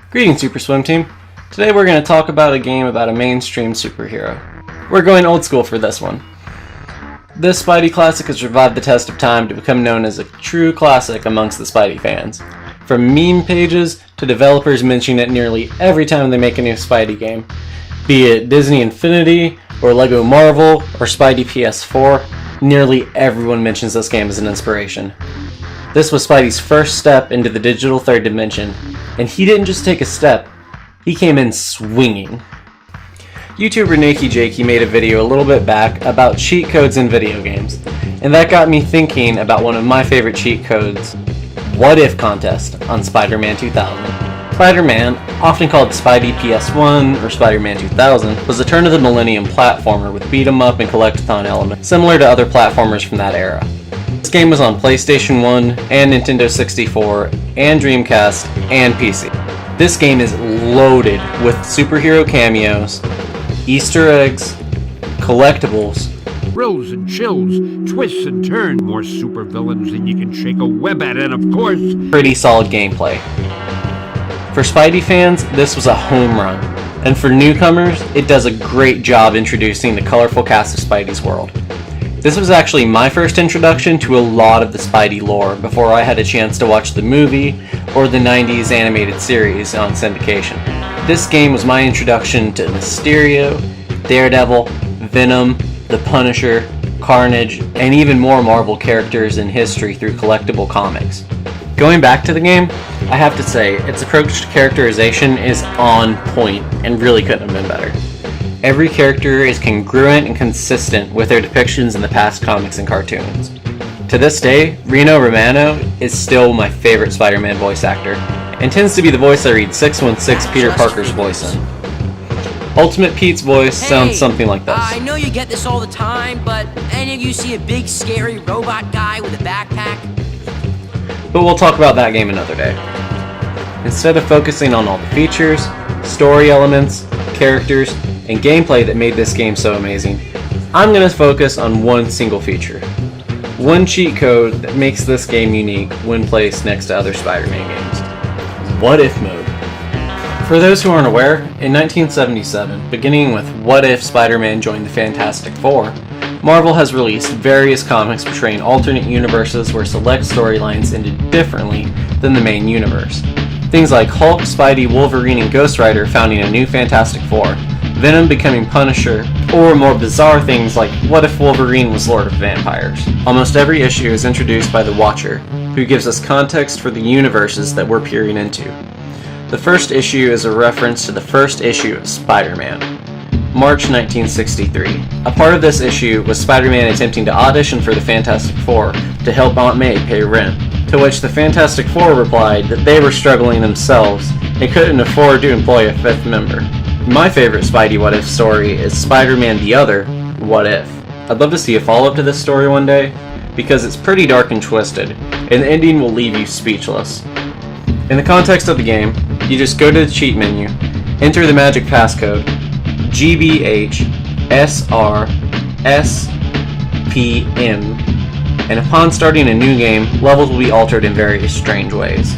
Greetings, Super Swim Team. Today we're going to talk about a game about a mainstream superhero. We're going old school for this one. This Spidey classic has survived the test of time to become known as a true classic amongst the Spidey fans. From meme pages to developers mentioning it nearly every time they make a new Spidey game. Be it Disney Infinity, or Lego Marvel, or Spidey PS4, nearly everyone mentions this game as an inspiration. This was Spidey's first step into the digital third dimension, and he didn't just take a step, he came in swinging. YouTuber Nakey Jakey made a video a little bit back about cheat codes in video games, and that got me thinking about one of my favorite cheat codes, What If Contest on Spider-Man 2000. Spider-Man, often called Spidey PS1 or Spider-Man 2000, was a turn-of-the-millennium platformer with beat-em-up and collect-a-thon elements, similar to other platformers from that era. This game was on PlayStation 1 and Nintendo 64 and Dreamcast and PC. This game is loaded with superhero cameos, Easter eggs, collectibles, thrills and chills, twists and turns, more supervillains than you can shake a web at, and of course, pretty solid gameplay. For Spidey fans, this was a home run, and for newcomers, it does a great job introducing the colorful cast of Spidey's world. This was actually my first introduction to a lot of the Spidey lore before I had a chance to watch the movie or the 90s animated series on syndication. This game was my introduction to Mysterio, Daredevil, Venom, the Punisher, Carnage, and even more Marvel characters in history through collectible comics. Going back to the game, I have to say, its approach to characterization is on point and really couldn't have been better. Every character is congruent and consistent with their depictions in the past comics and cartoons. To this day, Rino Romano is still my favorite Spider-Man voice actor, and tends to be the voice I read 616 Peter Parker's voice in. Ultimate Pete's voice sounds something like this. I know you get this all the time, but any of you see a big scary robot guy with a backpack? But we'll talk about that game another day. Instead of focusing on all the features, story elements, characters, and gameplay that made this game so amazing, I'm going to focus on one single feature. One cheat code that makes this game unique when placed next to other Spider-Man games. What If Mode. For those who aren't aware, in 1977, beginning with What If Spider-Man Joined the Fantastic Four, Marvel has released various comics portraying alternate universes where select storylines ended differently than the main universe. Things like Hulk, Spidey, Wolverine, and Ghost Rider founding a new Fantastic Four, Venom becoming Punisher, or more bizarre things like what if Wolverine was Lord of Vampires. Almost every issue is introduced by the Watcher, who gives us context for the universes that we're peering into. The first issue is a reference to the first issue of Spider-Man, March 1963. A part of this issue was Spider-Man attempting to audition for the Fantastic Four to help Aunt May pay rent, to which the Fantastic Four replied that they were struggling themselves and couldn't afford to employ a fifth member. My favorite Spidey What If story is Spider-Man the Other, What If. I'd love to see a follow-up to this story one day, because it's pretty dark and twisted, and the ending will leave you speechless. In the context of the game, you just go to the cheat menu, enter the magic passcode, GBHSRSPM, and upon starting a new game, levels will be altered in various strange ways.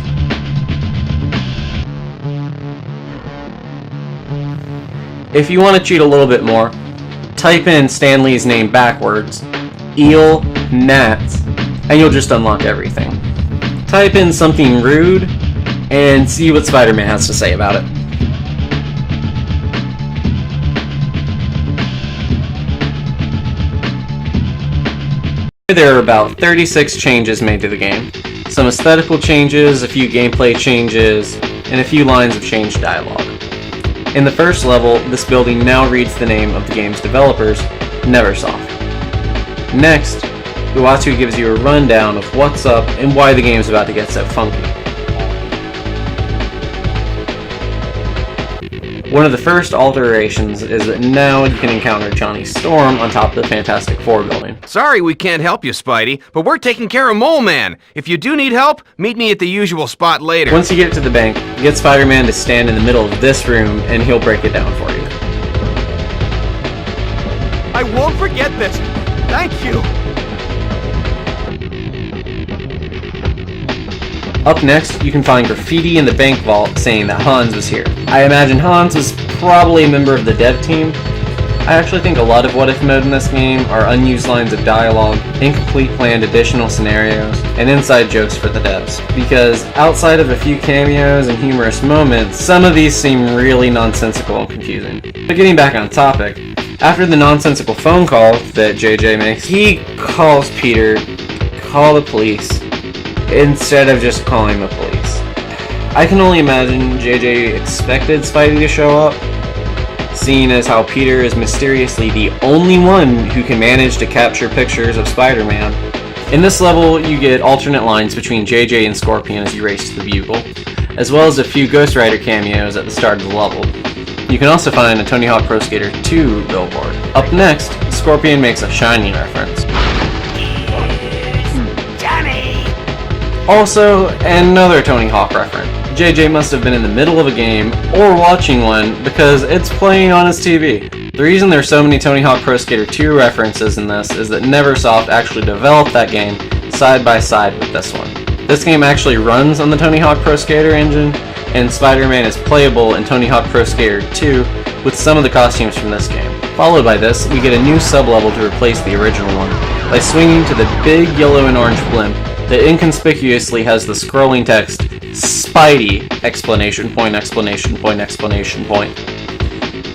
If you want to cheat a little bit more, type in Stan Lee's name backwards, Eel Nats, and you'll just unlock everything. Type in something rude, and see what Spider-Man has to say about it. There are about 36 changes made to the game. Some aesthetical changes, a few gameplay changes, and a few lines of changed dialogue. In the first level, this building now reads the name of the game's developers, Neversoft. Next, Uatu gives you a rundown of what's up and why the game's about to get so funky. One of the first alterations is that now you can encounter Johnny Storm on top of the Fantastic Four building. Sorry we can't help you, Spidey, but we're taking care of Mole Man. If you do need help, meet me at the usual spot later. Once you get to the bank, get Spider-Man to stand in the middle of this room and he'll break it down for you. I won't forget this. Thank you. Up next, you can find graffiti in the bank vault saying that Hans was here. I imagine Hans was probably a member of the dev team. I actually think a lot of what if mode in this game are unused lines of dialogue, incomplete planned additional scenarios, and inside jokes for the devs. Because outside of a few cameos and humorous moments, some of these seem really nonsensical and confusing. But getting back on topic, after the nonsensical phone call that JJ makes, he calls Peter, call the police, instead of just calling the police. I can only imagine JJ expected Spidey to show up, seeing as how Peter is mysteriously the only one who can manage to capture pictures of Spider-Man. In this level, you get alternate lines between JJ and Scorpion as you race to the Bugle, as well as a few Ghost Rider cameos at the start of the level. You can also find a Tony Hawk Pro Skater 2 billboard. Up next, Scorpion makes a Shining reference. Also, another Tony Hawk reference. JJ must have been in the middle of a game or watching one because it's playing on his TV. The reason there's so many Tony Hawk Pro Skater 2 references in this is that Neversoft actually developed that game side by side with this one. This game actually runs on the Tony Hawk Pro Skater engine, and Spider-Man is playable in Tony Hawk Pro Skater 2 with some of the costumes from this game. Followed by this, we get a new sub-level to replace the original one by swinging to the big yellow and orange blimp that inconspicuously has the scrolling text, Spidey! Exclamation point, exclamation point, exclamation point.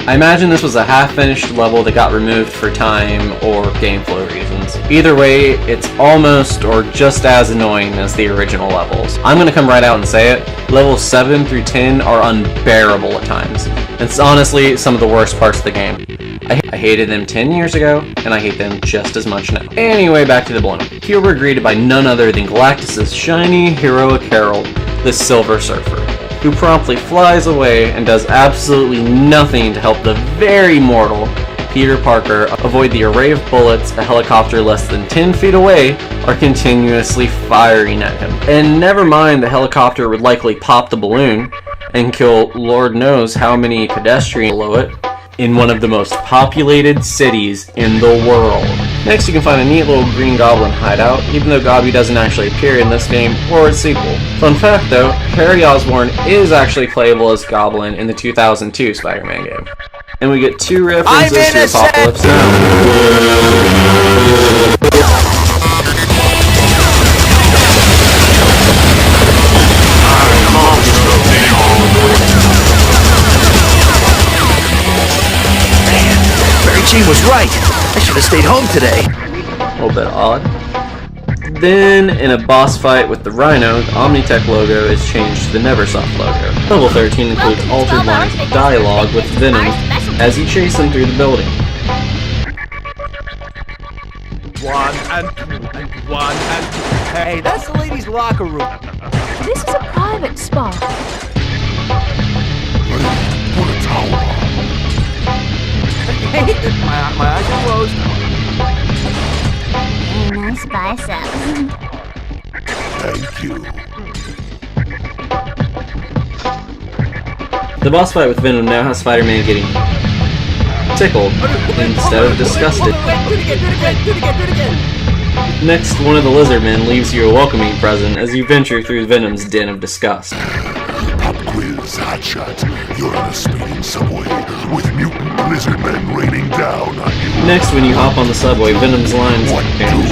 I imagine this was a half-finished level that got removed for time or game flow reasons. Either way, it's almost or just as annoying as the original levels. I'm gonna come right out and say it, levels 7 through 10 are unbearable at times. It's honestly some of the worst parts of the game. I hated them 10 years ago, and I hate them just as much now. Anyway, back to the blimp. Here we're greeted by none other than Galactus' shiny, heroic herald, the Silver Surfer, who promptly flies away and does absolutely nothing to help the very mortal Peter Parker avoid the array of bullets a helicopter less than 10 feet away are continuously firing at him. And never mind the helicopter would likely pop the balloon and kill Lord knows how many pedestrians below it in one of the most populated cities in the world. Next, you can find a neat little Green Goblin hideout, even though Gobby doesn't actually appear in this game or its sequel. Fun fact though, Harry Osborn is actually playable as Goblin in the 2002 Spider-Man game. And we get 2 references to Apocalypse Now. She was right. I should have stayed home today. A little bit odd. Then, in a boss fight with the Rhino, the Omnitech logo is changed to the Neversoft logo. Level 13 includes altered lines of dialogue with Venom as you chase him through the building. 1 and 2 and 1 and 2. Hey, that's the ladies' locker room. This is a private spot. Put a towel on. My eyes are closed. Nice biceps. Thank you. The boss fight with Venom now has Spider-Man getting tickled instead of disgusted. Do it again. Next, one of the Lizardmen leaves you a welcoming present as you venture through Venom's den of disgust. Pop quiz, hotshot. You're on a speeding subway with mutant lizardmen raining down on you. Next, when you hop on the subway, Venom's lines What vanish,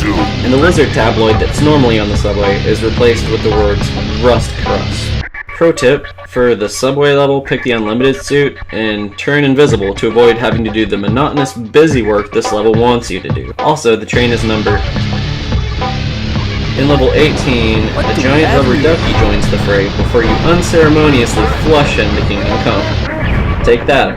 do you do? and the lizard tabloid that's normally on the subway is replaced with the words Rust Crust. Pro tip, for the subway level, pick the unlimited suit and turn invisible to avoid having to do the monotonous busy work this level wants you to do. Also, the train is numbered. In level 18, a giant rubber ducky joins the fray before you unceremoniously flush into Kingdom Come. Take that.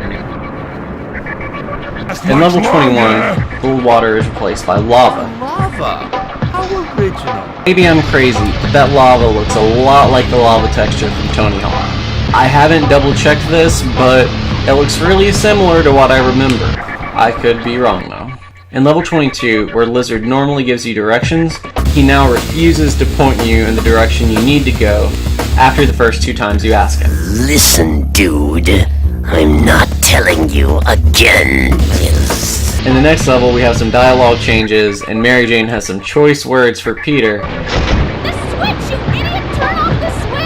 In level 21, cold water is replaced by lava. Lava. How original. Maybe I'm crazy, but that lava looks a lot like the lava texture from Tony Hawk. I haven't double checked this, but it looks really similar to what I remember. I could be wrong though. In level 22, where Lizard normally gives you directions, he now refuses to point you in the direction you need to go after the first 2 times you ask him. Listen, dude. I'm not telling you again. In the next level, we have some dialogue changes, and Mary Jane has some choice words for Peter, The switch, you idiot! Turn off the switch!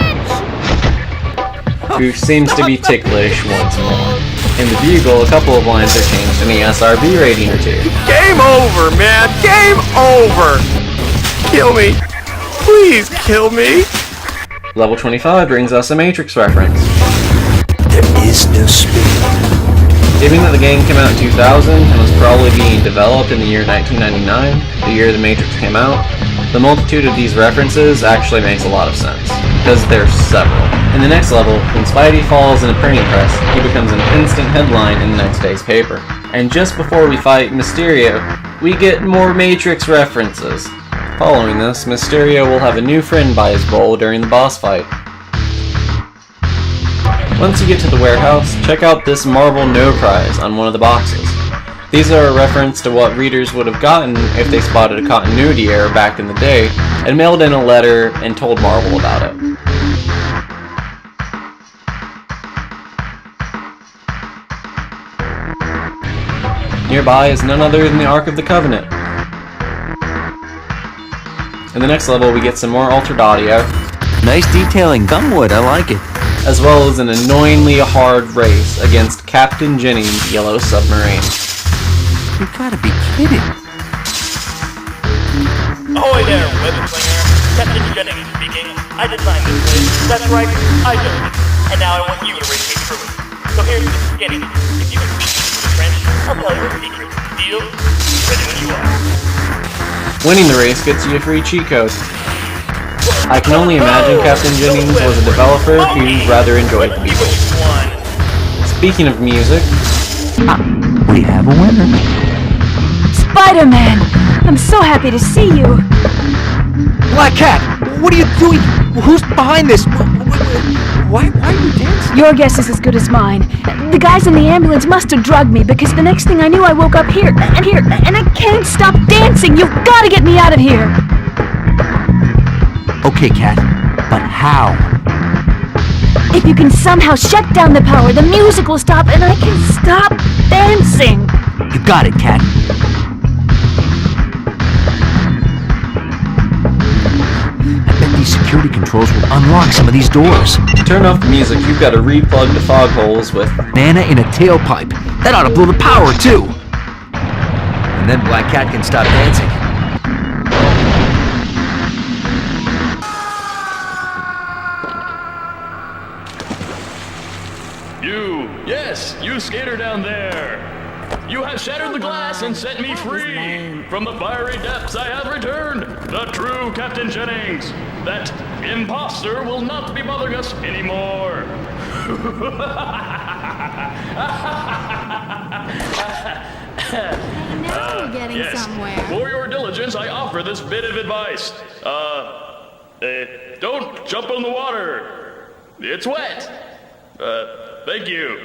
who seems to be ticklish once more. In the Bugle, a couple of lines are changed and he SRB rating or 2. Game over, man! Game over! Kill me! Please kill me! Level 25 brings us a Matrix reference. There is no speed. Given that the game came out in 2000 and was probably being developed in the year 1999, the year The Matrix came out, the multitude of these references actually makes a lot of sense, because there's several. In the next level, when Spidey falls in a printing press, he becomes an instant headline in the next day's paper. And just before we fight Mysterio, we get more Matrix references. Following this, Mysterio will have a new friend by his bowl during the boss fight. Once you get to the warehouse, check out this Marvel No Prize on one of the boxes. These are a reference to what readers would have gotten if they spotted a continuity error back in the day and mailed in a letter and told Marvel about it. Nearby is none other than the Ark of the Covenant. In the next level, we get some more altered audio, Nice detailing, gumwood, I like it. as well as an annoyingly hard race against Captain Jennings' yellow submarine. You gotta be kidding. Ahoy there, web slinger. Captain Jennings speaking. I designed this place. That's right, I built it. And now I want you to race me through it. So here's the beginning. If you can beat me through the trench, I'll tell you a secret. Deal? Ready when you are. Winning the race gets you a free cheat code. I can only imagine Captain Jennings was a developer who rather enjoyed the Beatles. Speaking of music, We have a winner. Spider-Man! I'm so happy to see you! Black Cat, what are you doing? Who's behind this? Why are you dancing? Your guess is as good as mine. The guys in the ambulance must have drugged me because the next thing I knew I woke up here, and I can't stop dancing! You've gotta get me out of here! Okay, Cat, but how? If you can somehow shut down the power, the music will stop and I can stop dancing! You got it, Cat. I bet these security controls will unlock some of these doors. to turn off the music, you've got to replug the fog holes with Banana in a tailpipe. That ought to blow the power, too. And then Black Cat can stop dancing. Yes, you skater down there. You have shattered the glass and set me free. From the fiery depths I have returned, the true Captain Jennings. That imposter will not be bothering us anymore. Now we're getting Yes. somewhere. For your diligence, I offer this bit of advice. Don't jump in the water. It's wet. Thank you.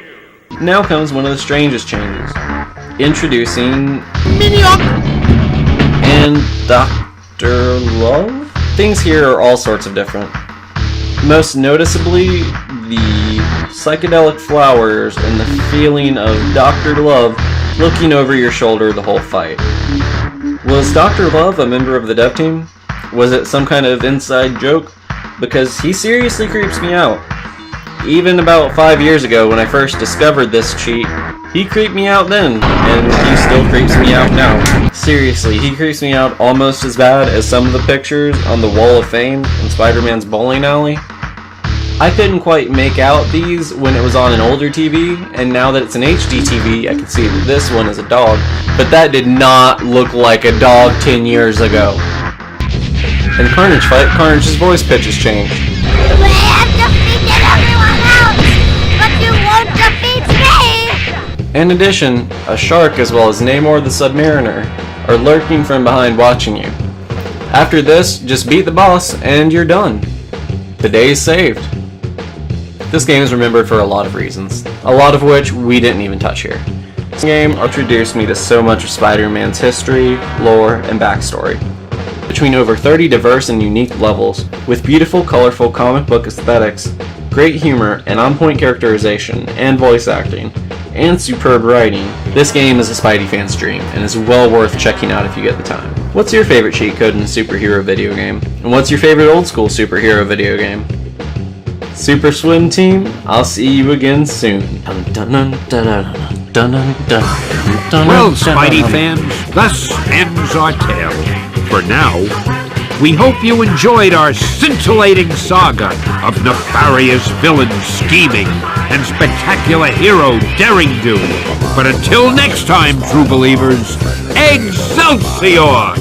Now comes one of the strangest changes. Introducing and Dr. Love? Things here are all sorts of different. Most noticeably, the psychedelic flowers and the feeling of Dr. Love looking over your shoulder the whole fight. Was Dr. Love a member of the dev team? Was it some kind of inside joke? Because he seriously creeps me out. Even about 5 years ago when I first discovered this cheat, he creeped me out then, and he still creeps me out now. Seriously, he creeps me out almost as bad as some of the pictures on the Wall of Fame in Spider-Man's bowling alley. I couldn't quite make out these when it was on an older TV, and now that it's an HD TV, I can see that this one is a dog, but that did not look like a dog 10 years ago. In the Carnage fight, Carnage's voice pitch has changed. You have defeated everyone else, but you won't defeat me! In addition, a shark as well as Namor the Submariner are lurking from behind watching you. After this, just beat the boss and you're done. The day is saved. This game is remembered for a lot of reasons, a lot of which we didn't even touch here. This game introduced me to so much of Spider-Man's history, lore, and backstory. Between over 30 diverse and unique levels, with beautiful, colorful comic book aesthetics, great humor, and on-point characterization, and voice acting, and superb writing, this game is a Spidey fan's dream, and is well worth checking out if you get the time. What's your favorite cheat code in a superhero video game? And what's your favorite old-school superhero video game? Super Swim Team, I'll see you again soon. Well, Spidey fans, thus ends our tale. For now, we hope you enjoyed our scintillating saga of nefarious villain scheming and spectacular hero daring do. But until next time, true believers, Excelsior!